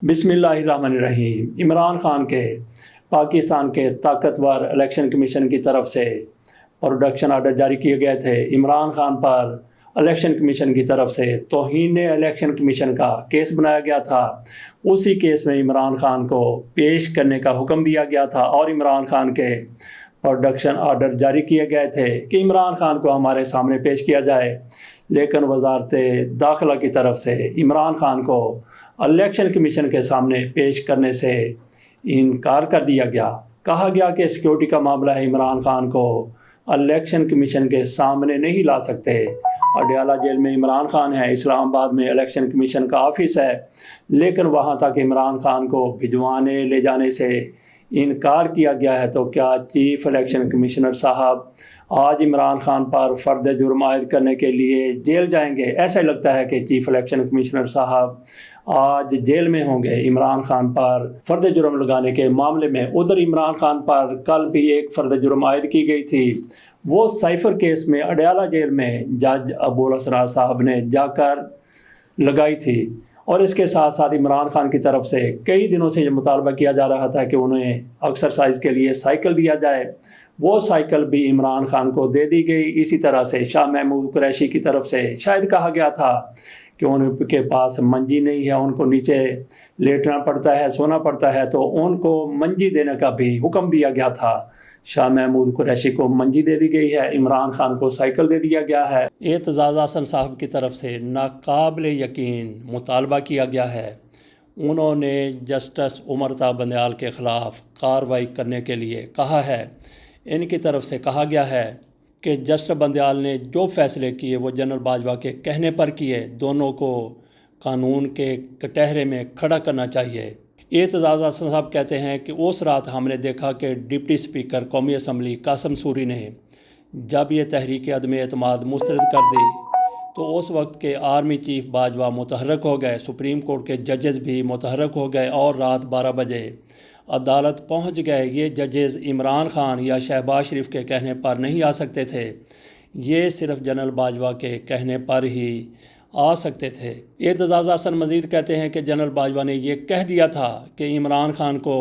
بسم اللہ الرحمن الرحیم۔ عمران خان کے پاکستان کے طاقتور الیکشن کمیشن کی طرف سے پروڈکشن آرڈر جاری کیے گئے تھے۔ عمران خان پر الیکشن کمیشن کی طرف سے توہین الیکشن کمیشن کا کیس بنایا گیا تھا۔ اسی کیس میں عمران خان کو پیش کرنے کا حکم دیا گیا تھا اور عمران خان کے پروڈکشن آرڈر جاری کیے گئے تھے کہ عمران خان کو ہمارے سامنے پیش کیا جائے، لیکن وزارت داخلہ کی طرف سے عمران خان کو الیکشن کمیشن کے سامنے پیش کرنے سے انکار کر دیا گیا۔ کہا گیا کہ سیکیورٹی کا معاملہ ہے، عمران خان کو الیکشن کمیشن کے سامنے نہیں لا سکتے۔ اڈیالہ جیل میں عمران خان ہے، اسلام آباد میں الیکشن کمیشن کا آفس ہے، لیکن وہاں تک عمران خان کو بھجوانے لے جانے سے انکار کیا گیا ہے۔ تو کیا چیف الیکشن کمشنر صاحب آج عمران خان پر فرد جرم عائد کرنے کے لیے جیل جائیں گے؟ ایسا لگتا ہے کہ چیف الیکشن کمشنر صاحب آج جیل میں ہوں گے عمران خان پر فرد جرم لگانے کے معاملے میں۔ ادھر عمران خان پر کل بھی ایک فرد جرم عائد کی گئی تھی، وہ سائفر کیس میں اڈیالہ جیل میں جج ابوالاسرار صاحب نے جا کر لگائی تھی، اور اس کے ساتھ ساتھ عمران خان کی طرف سے کئی دنوں سے یہ مطالبہ کیا جا رہا تھا کہ انہیں ایکسرسائز کے لیے سائیکل دیا جائے۔ وہ سائیکل بھی عمران خان کو دے دی گئی۔ اسی طرح سے شاہ محمود قریشی کی طرف سے شاید کہا گیا تھا کہ ان کے پاس منجی نہیں ہے، ان کو نیچے لیٹنا پڑتا ہے، سونا پڑتا ہے، تو ان کو منجی دینے کا بھی حکم دیا گیا تھا۔ شاہ محمود قریشی کو منجی دے دی گئی ہے، عمران خان کو سائیکل دے دیا گیا ہے۔ اعتزاز احسن صاحب کی طرف سے ناقابل یقین مطالبہ کیا گیا ہے۔ انہوں نے جسٹس امرتا بندیال کے خلاف کارروائی کرنے کے لیے کہا ہے۔ ان کی طرف سے کہا گیا ہے کہ جسٹس بندیال نے جو فیصلے کیے وہ جنرل باجوہ کے کہنے پر کیے، دونوں کو قانون کے کٹہرے میں کھڑا کرنا چاہیے۔ اعتزاز احسن صاحب کہتے ہیں کہ اس رات ہم نے دیکھا کہ ڈپٹی اسپیکر قومی اسمبلی قاسم سوری نے جب یہ تحریک عدم اعتماد مسترد کر دی تو اس وقت کے آرمی چیف باجوہ متحرک ہو گئے، سپریم کورٹ کے ججز بھی متحرک ہو گئے اور رات 12 بجے عدالت پہنچ گئے۔ یہ ججز عمران خان یا شہباز شریف کے کہنے پر نہیں آ سکتے تھے، یہ صرف جنرل باجوہ کے کہنے پر ہی آ سکتے تھے۔ اعتزاز احسن مزید کہتے ہیں کہ جنرل باجوہ نے یہ کہہ دیا تھا کہ عمران خان کو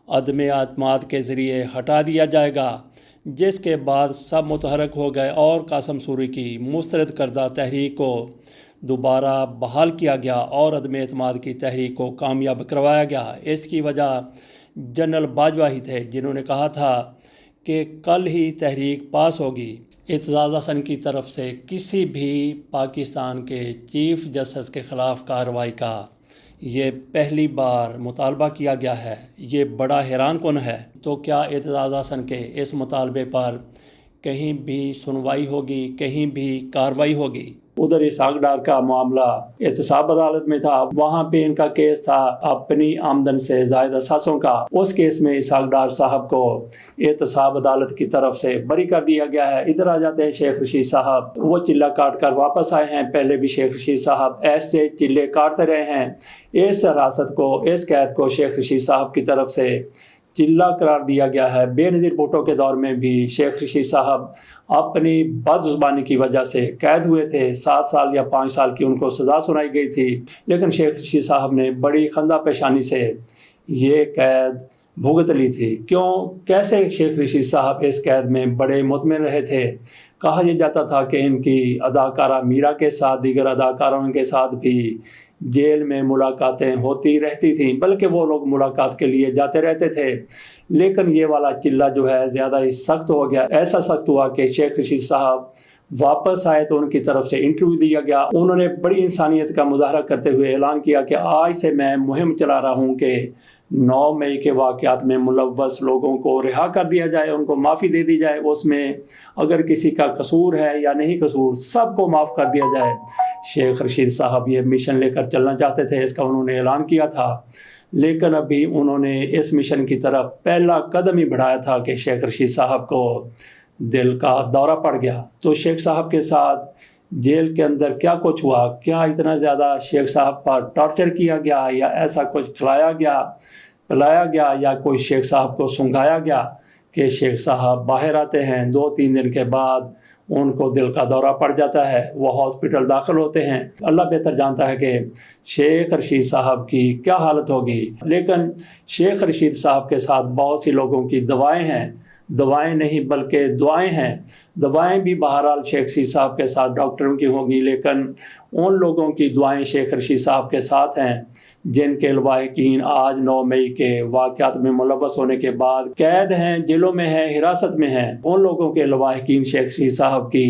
عدم اعتماد کے ذریعے ہٹا دیا جائے گا، جس کے بعد سب متحرک ہو گئے اور قاسم سوری کی مسترد کردہ تحریک کو دوبارہ بحال کیا گیا اور عدم اعتماد کی تحریک کو کامیاب کروایا گیا۔ اس کی وجہ جنرل باجوہ ہی تھے، جنہوں نے کہا تھا کہ کل ہی تحریک پاس ہوگی۔ اعتزاز احسن کی طرف سے کسی بھی پاکستان کے چیف جسٹس کے خلاف کارروائی کا یہ پہلی بار مطالبہ کیا گیا ہے، یہ بڑا حیران کن ہے۔ تو کیا اعتزاز احسن کے اس مطالبے پر کہیں بھی سنوائی ہوگی، کہیں بھی کارروائی ہوگی؟ ادھر اسحاق ڈار کا معاملہ احتساب عدالت میں تھا، وہاں پہ ان کا کیس تھا اپنی آمدن سے زائد اثاثوں کا۔ اس کیس میں اسحاق ڈار صاحب کو احتساب عدالت کی طرف سے بری کر دیا گیا ہے۔ ادھر آ جاتے ہیں شیخ رشید صاحب، وہ چلہ کاٹ کر واپس آئے ہیں۔ پہلے بھی شیخ رشید صاحب ایسے چلے کاٹتے رہے ہیں۔ اس حراست کو، اس قید کو شیخ رشید صاحب کی طرف سے چلہ قرار دیا گیا ہے۔ بے نظیر بھٹو کے دور میں بھی شیخ رشید صاحب اپنی بد زبانی کی وجہ سے قید ہوئے تھے، 7 سال یا 5 سال کی ان کو سزا سنائی گئی تھی، لیکن شیخ رشید صاحب نے بڑی خندہ پیشانی سے یہ قید بھگت لی تھی۔ کیوں؟ کیسے شیخ رشید صاحب اس قید میں بڑے مطمئن رہے تھے؟ کہا یہ جاتا تھا کہ ان کی اداکارہ میرا کے ساتھ، دیگر اداکاروں کے ساتھ بھی جیل میں ملاقاتیں ہوتی رہتی تھیں، بلکہ وہ لوگ ملاقات کے لیے جاتے رہتے تھے، لیکن یہ والا چلہ جو ہے زیادہ ہی سخت ہو گیا۔ ایسا سخت ہوا کہ شیخ رشید صاحب واپس آئے تو ان کی طرف سے انٹرویو دیا گیا۔ انہوں نے بڑی انسانیت کا مظاہرہ کرتے ہوئے اعلان کیا کہ آج سے میں مہم چلا رہا ہوں کہ 9 مئی کے واقعات میں ملوث لوگوں کو رہا کر دیا جائے، ان کو معافی دے دی جائے، اس میں اگر کسی کا قصور ہے یا نہیں قصور، سب کو معاف کر دیا جائے۔ شیخ رشید صاحب یہ مشن لے کر چلنا چاہتے تھے، اس کا انہوں نے اعلان کیا تھا، لیکن ابھی انہوں نے اس مشن کی طرف پہلا قدم ہی بڑھایا تھا کہ شیخ رشید صاحب کو دل کا دورہ پڑ گیا۔ تو شیخ صاحب کے ساتھ جیل کے اندر کیا کچھ ہوا؟ کیا اتنا زیادہ شیخ صاحب پر ٹارچر کیا گیا، یا ایسا کچھ کھلایا گیا، پلایا گیا، یا کوئی شیخ صاحب کو سنگھایا گیا کہ شیخ صاحب باہر آتے ہیں 2-3 دن کے بعد ان کو دل کا دورہ پڑ جاتا ہے، وہ ہاسپٹل داخل ہوتے ہیں۔ اللہ بہتر جانتا ہے کہ شیخ رشید صاحب کی کیا حالت ہوگی، لیکن شیخ رشید صاحب کے ساتھ بہت سی لوگوں کی دوائیں ہیں، دوائیں نہیں بلکہ دعائیں ہیں۔ دوائیں بھی بہرحال شیخ رشید صاحب کے ساتھ ڈاکٹروں کی ہوں گی، لیکن ان لوگوں کی دعائیں شیخ رشید صاحب کے ساتھ ہیں جن کے لواحقین آج 9 مئی کے واقعات میں ملوث ہونے کے بعد قید ہیں، جیلوں میں ہیں، حراست میں ہیں۔ ان لوگوں کے لواحقین شیخ رشید صاحب کی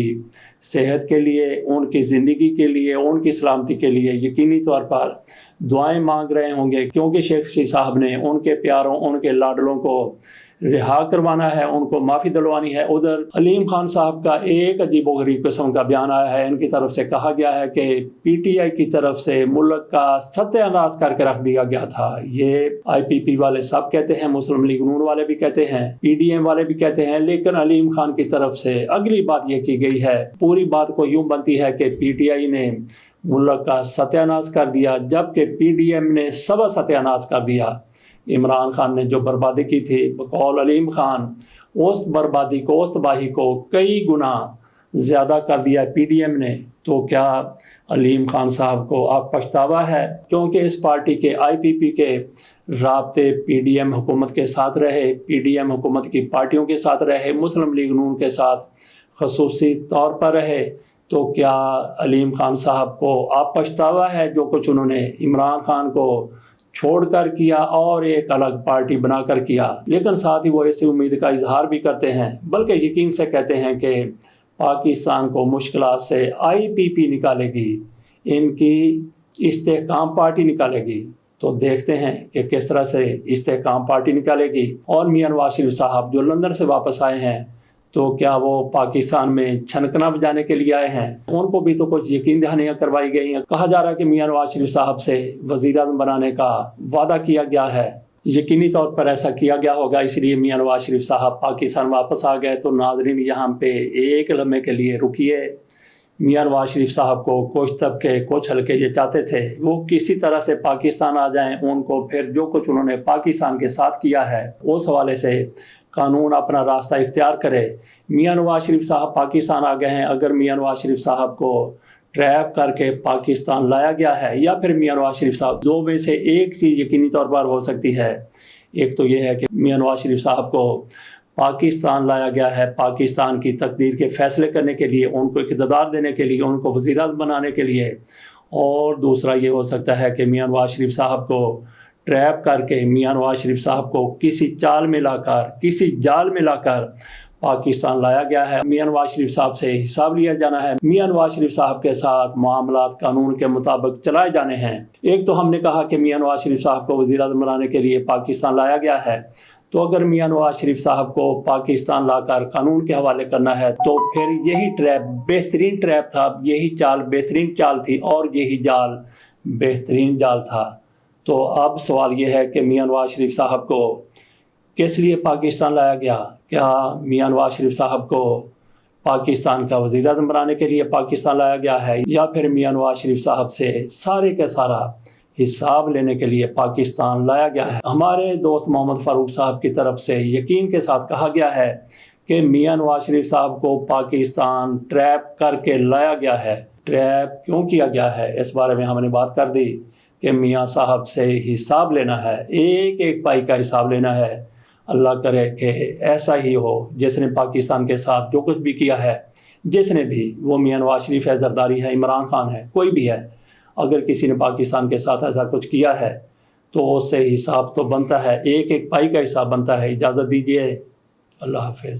صحت کے لیے، ان کی زندگی کے لیے، ان کی سلامتی کے لیے یقینی طور پر دعائیں مانگ رہے ہوں گے، کیونکہ شیخ رشید صاحب نے ان کے پیاروں، ان کے لاڈلوں کو رہا کروانا ہے، ان کو معافی دلوانی ہے۔ ادھر علیم خان صاحب کا ایک عجیب و غریب قسم کا بیان آیا ہے، ان کی طرف سے کہا گیا ہے کہ پی ٹی آئی کی طرف سے ملک کا ستیہ ناش کر کے رکھ دیا گیا تھا۔ یہ آئی پی پی والے سب کہتے ہیں، مسلم لیگ نون والے بھی کہتے ہیں، پی ڈی ایم والے بھی کہتے ہیں، لیکن علیم خان کی طرف سے اگلی بات یہ کی گئی ہے۔ پوری بات کو یوں بنتی ہے کہ پی ٹی آئی نے ملک کا ستیہ ناش کر دیا، جبکہ پی ڈی ایم نے سب ستیہ ناش کر دیا۔ عمران خان نے جو بربادی کی تھی بقول علیم خان، اس بربادی کو، اس تباہی کو کئی گنا زیادہ کر دیا پی ڈی ایم نے۔ تو کیا علیم خان صاحب کو اب پچھتاوا ہے؟ کیونکہ اس پارٹی کے آئی پی پی کے رابطے پی ڈی ایم حکومت کے ساتھ رہے، پی ڈی ایم حکومت کی پارٹیوں کے ساتھ رہے، مسلم لیگ نون کے ساتھ خصوصی طور پر رہے۔ تو کیا علیم خان صاحب کو اب پچھتاوا ہے جو کچھ انہوں نے عمران خان کو چھوڑ کر کیا اور ایک الگ پارٹی بنا کر کیا؟ لیکن ساتھ ہی وہ ایسی امید کا اظہار بھی کرتے ہیں، بلکہ یقین سے کہتے ہیں کہ پاکستان کو مشکلات سے آئی پی پی نکالے گی، ان کی استحکام پارٹی نکالے گی۔ تو دیکھتے ہیں کہ کس طرح سے استحکام پارٹی نکالے گی۔ اور میاں نواز شریف صاحب جو لندن سے واپس آئے ہیں، تو کیا وہ پاکستان میں چھنکنا بجانے کے لیے آئے ہیں؟ ان کو بھی تو کچھ یقین دہانیاں کروائی گئی ہیں۔ کہا جا رہا ہے کہ میاں نواز شریف صاحب سے وزیر اعظم بنانے کا وعدہ کیا گیا ہے، یقینی طور پر ایسا کیا گیا ہوگا، اس لیے میاں نواز شریف صاحب پاکستان واپس آ گئے۔ تو ناظرین یہاں پہ ایک لمحے کے لیے رکیے۔ میاں نواز شریف صاحب کو کچھ طبقے، کچھ حلقے یہ چاہتے تھے وہ کسی طرح سے پاکستان آ جائیں، ان کو پھر جو کچھ انہوں نے پاکستان کے ساتھ کیا ہے اس حوالے سے قانون اپنا راستہ اختیار کرے۔ میاں نواز شریف صاحب پاکستان آ گئے ہیں، اگر میاں نواز شریف صاحب کو ٹریپ کر کے پاکستان لایا گیا ہے، یا پھر میاں نواز شریف صاحب، دو میں سے ایک چیز یقینی طور پر ہو سکتی ہے۔ ایک تو یہ ہے کہ میاں نواز شریف صاحب کو پاکستان لایا گیا ہے پاکستان کی تقدیر کے فیصلے کرنے کے لیے، ان کو اقتدار دینے کے لیے، ان کو وزیر اعظم بنانے کے لیے، اور دوسرا یہ ہو سکتا ہے کہ میاں نواز شریف صاحب کو ٹریپ کر کے، میاں نواز شریف صاحب کو کسی چال میں لا کر، کسی جال میں لا کر پاکستان لایا گیا ہے۔ میاں نواز شریف صاحب سے حساب لیا جانا ہے، میاں نواز شریف صاحب کے ساتھ معاملات قانون کے مطابق چلائے جانے ہیں۔ ایک تو ہم نے کہا کہ میاں نواز شریف صاحب کو وزیر اعظم بنانے کے لیے پاکستان لایا گیا ہے، تو اگر میاں نواز شریف صاحب کو پاکستان لا کر قانون کے حوالے کرنا ہے تو پھر یہی ٹریپ بہترین ٹریپ تھا، یہی چال بہترین چال تھی، اور یہی جال بہترین جال تھا۔ تو اب سوال یہ ہے کہ میاں نواز شریف صاحب کو کس لیے پاکستان لایا گیا؟ کیا میاں نواز شریف صاحب کو پاکستان کا وزیر اعظم بنانے کے لیے پاکستان لایا گیا ہے، یا پھر میاں نواز شریف صاحب سے سارے کا سارا حساب لینے کے لیے پاکستان لایا گیا ہے؟ ہمارے دوست محمد فاروق صاحب کی طرف سے یقین کے ساتھ کہا گیا ہے کہ میاں نواز شریف صاحب کو پاکستان ٹریپ کر کے لایا گیا ہے۔ ٹریپ کیوں کیا گیا ہے اس بارے میں ہم نے بات کر دی کہ میاں صاحب سے حساب لینا ہے، ایک ایک پائی کا حساب لینا ہے۔ اللہ کرے کہ ایسا ہی ہو، جس نے پاکستان کے ساتھ جو کچھ بھی کیا ہے، جس نے بھی، وہ میاں نواز شریف ہے، زرداری ہے، عمران خان ہے، کوئی بھی ہے، اگر کسی نے پاکستان کے ساتھ ایسا کچھ کیا ہے تو اس سے حساب تو بنتا ہے، ایک ایک پائی کا حساب بنتا ہے۔ اجازت دیجیے، اللہ حافظ۔